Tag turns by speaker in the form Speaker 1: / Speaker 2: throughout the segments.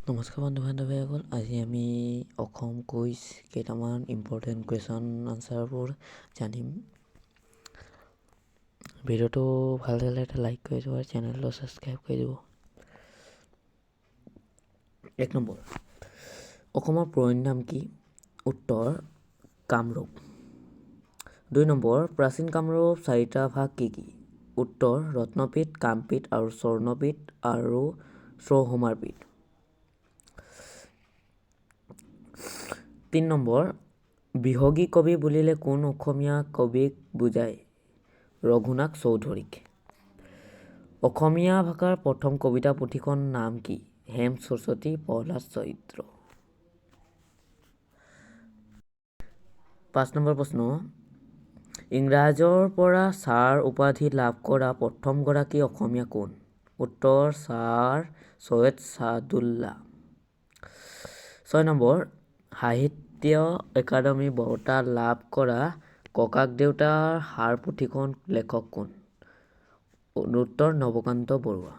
Speaker 1: নমস্কাৰ বন্ধু বান্ধৱীসকল, আজি আমি অসম কুইজ কেইটামান ইম্পৰ্টেণ্ট কুৱেশ্যন আনচাৰবোৰ জানিম। ভিডিঅ'টো ভাল লাগিলে এটা লাইক কৰি দিব আৰু চেনেলটো ছাবস্ক্ৰাইব কৰি দিব। 1 নম্বৰ, অসমৰ পুৰণি নাম কি? উত্তৰ কামৰূপ। 2 নম্বৰ, প্ৰাচীন কামৰূপ 4টা ভাগ কি কি? উত্তৰ ৰত্নপীঠ, কামপীঠ আৰু স্বৰ্ণপীঠ আৰু চৌহমাৰপীঠ। 3 নম্বৰ, বিহগী কবি বুলিলে কোন অসমীয়া কবিক বুজায়? ৰঘুনাথ চৌধুৰীক। অসমীয়া ভাষাৰ প্ৰথম কবিতা পুথিখনৰ নাম কি? হেম সৰস্বতী, প্ৰহ্লাদ চৰিত্ৰ। 5 নম্বৰ প্ৰশ্ন, ইংৰাজৰ পৰা ছাৰ উপাধি লাভ কৰা প্ৰথমগৰাকী অসমীয়া কোন? উত্তৰ ছাৰ ছৈয়দ ছাদুল্লা। 6 নম্বৰ, সাহিত্য একাডেমি বঁটা লাভ কৰা ককাদেউতাৰ হাড় পুথিখনৰ লেখক কোন? উত্তৰ নৱকান্ত বৰুৱা।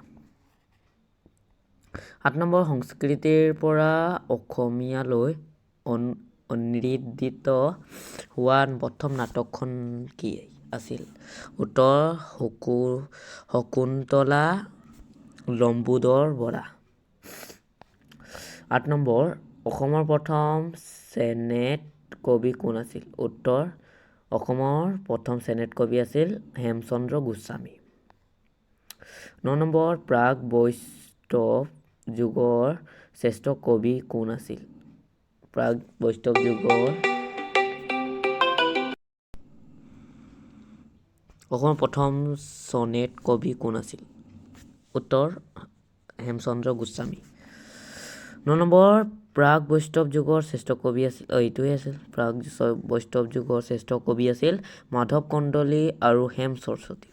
Speaker 1: 7 নম্বৰ, সংস্কৃতৰ পৰা অসমীয়ালৈ অনূদিত হোৱা প্ৰথম নাটকখন কি আছিল? উত্তৰ শকুন্তলা লম্বোদৰ বৰা। 8 নম্বৰ, অসমৰ প্ৰথম ছনেট কবি কোন আছিল? উত্তৰ অসমৰ প্ৰথম ছনেট কবি আছিল হেমচন্দ্ৰ গোস্বামী। 9 নম্বৰ, প্ৰাক-বৈষ্ণৱ যুগৰ শ্ৰেষ্ঠ কবি কোন আছিল? প্ৰাক-বৈষ্ণৱ যুগৰ অসমৰ প্ৰথম ছনেট কবি কোন আছিল? উত্তৰ হেমচন্দ্ৰ গোস্বামী। 9 নম্বৰ, প্ৰাক-বৈষ্ণৱ যুগৰ শ্ৰেষ্ঠ কবি আছিল প্ৰাক-বৈষ্ণৱ যুগৰ শ্ৰেষ্ঠ কবি আছিল মাধৱ কন্দলী আৰু হেম সৰস্বতী।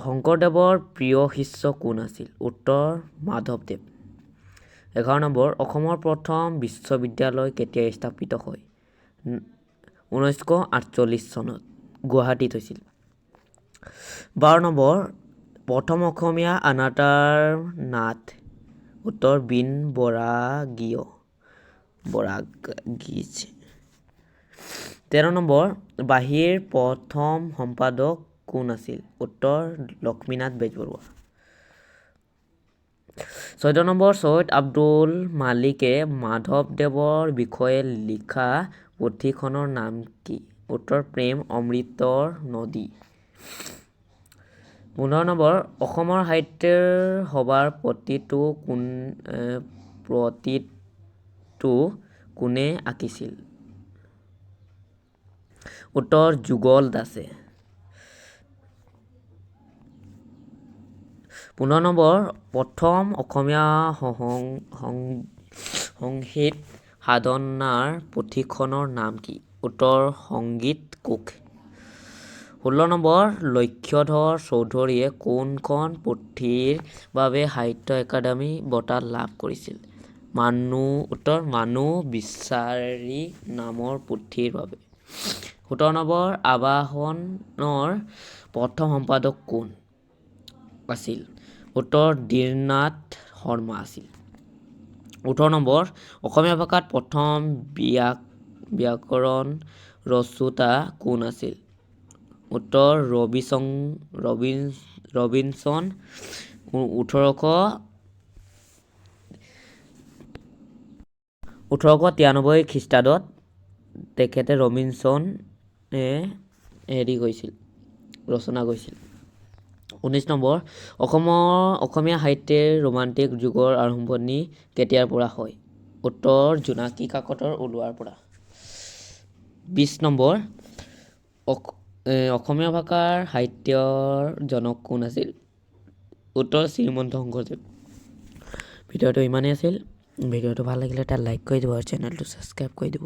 Speaker 1: শংকৰদেৱৰ প্ৰিয় শিষ্য কোন আছিল? উত্তৰ মাধৱদেৱ। 11 নম্বৰ, অসমৰ প্ৰথম বিশ্ববিদ্যালয় কেতিয়া স্থাপিত হয়? 1948 চনত গুৱাহাটীত হৈছিল। 12 নম্বৰ, প্ৰথম অসমীয়া আনাটাৰ নাট? উত্তৰ বীণ বৰাগীয়। 13 নম্বৰ, বাঁহীৰ প্ৰথম সম্পাদক কোন আছিল? উত্তৰ লক্ষ্মীনাথ বেজবৰুৱা। 14 নম্বৰ, ছৈয়দ আব্দুল মালিকে মাধৱদেৱৰ বিষয়ে লিখা পুথিখনৰ নাম কি? উত্তৰ প্ৰেম অমৃতৰ নদী। 15 নম্বৰ, অসমৰ সাহিত্য সভাৰ প্ৰতিটো কোনে আঁকিছিল? উত্তৰ যুগল দাসে। 16 নম্বৰ, প্ৰথম অসমীয়া সংগীত সাধনাৰ পুথিখনৰ নাম কি? উত্তৰ সংগীত কোষ। 16 নম্বৰ, লক্ষ্যধৰ চৌধুৰীয়ে কোনখন পুথিৰ বাবে সাহিত্য একাডেমি বঁটা লাভ কৰিছিল? উত্তৰ মানুহ বিচাৰি নামৰ পুথিৰ বাবে। 17 নম্বৰ, আবাহনৰ প্ৰথম সম্পাদক কোন আছিল? উত্তৰ ধীৰনাথ শৰ্মা আছিল। 18 নম্বৰ, অসমীয়া ভাষাৰ প্ৰথম ব্যাকৰণ ৰচোতা কোন আছিল? উত্তৰ ৰবিনচন। 1893 খ্ৰীষ্টাব্দত তেখেতে ৰবিনচনে ৰচনা কৰিছিল। 19 নম্বৰ, অসমীয়া সাহিত্যৰ ৰোমান্টিক যুগৰ আৰম্ভণি কেতিয়াৰ পৰা হয়? উত্তৰ জোনাকী কাকতৰ ওলোৱাৰ পৰা। 20 নম্বৰ, অসমীয়া ভাষাৰ সাহিত্যৰ জনক কোন আছিল? উত্তৰ শ্ৰীমন্ত শংকৰদেৱ। ভিডিঅ'টো ইমানেই আছিল। ভিডিঅ'টো ভাল লাগিলে এটা লাইক কৰি দিব আৰু চেনেলটো ছাবস্ক্ৰাইব কৰি দিব।